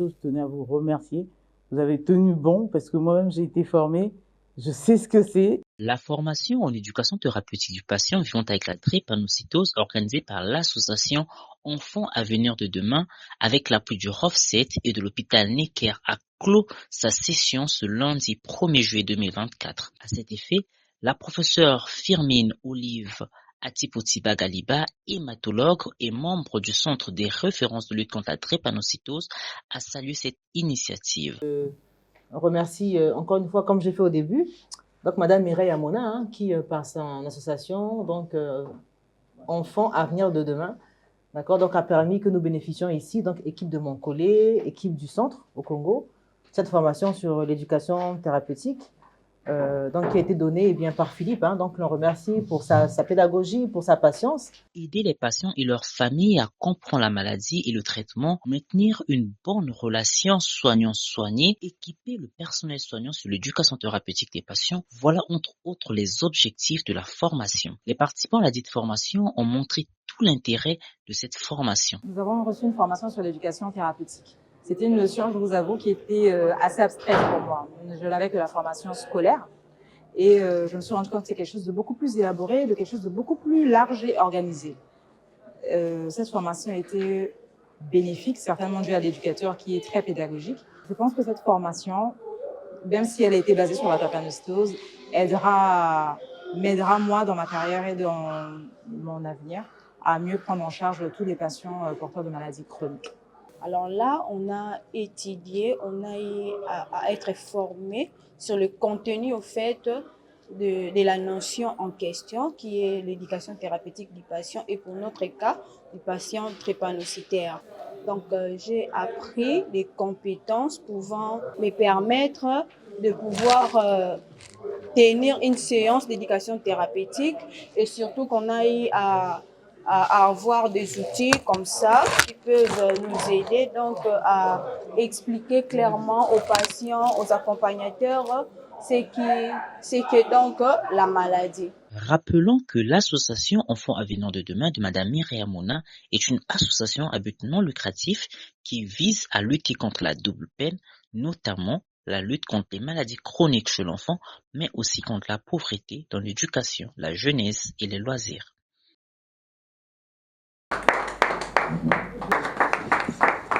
chose, je tenais à vous remercier. Vous avez tenu bon parce que moi-même j'ai été formée, je sais ce que c'est. La formation en éducation thérapeutique du patient vivant avec la drépanocytose organisée par l'association Enfants Avenir de Demain avec l'appui du ROF7 et de l'hôpital Necker a clos sa session ce lundi 1er juillet 2024. À cet effet, la professeure Firmine Olive Atipotiba Galiba, hématologue et membre du Centre des références de lutte contre la drépanocytose, a salué cette initiative. On remercie encore une fois, comme j'ai fait au début, donc Madame Mireille Amona, qui par son association, donc Enfants Avenir de Demain, d'accord, donc a permis que nous bénéficions ici, donc équipe de Moncolé, équipe du centre au Congo, cette formation sur l'éducation thérapeutique, donc qui a été donnée par Philippe, donc l'on remercie pour sa pédagogie, pour sa patience. Aider les patients et leurs familles à comprendre la maladie et le traitement, maintenir une bonne relation soignant-soigné, équiper le personnel soignant sur l'éducation thérapeutique des patients, voilà entre autres les objectifs de la formation. Les participants à la dite formation ont montré tout l'intérêt de cette formation. Nous avons reçu une formation sur l'éducation thérapeutique. C'était une notion, je vous avoue, qui était assez abstraite pour moi. Je l'avais que la formation scolaire. Et je me suis rendu compte que c'est quelque chose de beaucoup plus élaboré, de quelque chose de beaucoup plus large et organisé. Cette formation a été bénéfique, certainement due à l'éducateur qui est très pédagogique. Je pense que cette formation, même si elle a été basée sur la drépanocytose, m'aidera moi dans ma carrière et dans mon avenir à mieux prendre en charge tous les patients porteurs de maladies chroniques. Alors là, on a étudié, on a eu à être formé sur le contenu au fait de la notion en question qui est l'éducation thérapeutique du patient et pour notre cas, du patient drépanocytaire. Donc j'ai appris des compétences pouvant me permettre de pouvoir tenir une séance d'éducation thérapeutique et surtout qu'on a eu à avoir des outils comme ça qui peuvent nous aider donc à expliquer clairement aux patients, aux accompagnateurs ce qu'est donc la maladie. Rappelons que l'association Enfants Avenir de Demain de Madame Mireille Amona est une association à but non lucratif qui vise à lutter contre la double peine, notamment la lutte contre les maladies chroniques chez l'enfant, mais aussi contre la pauvreté dans l'éducation, la jeunesse et les loisirs.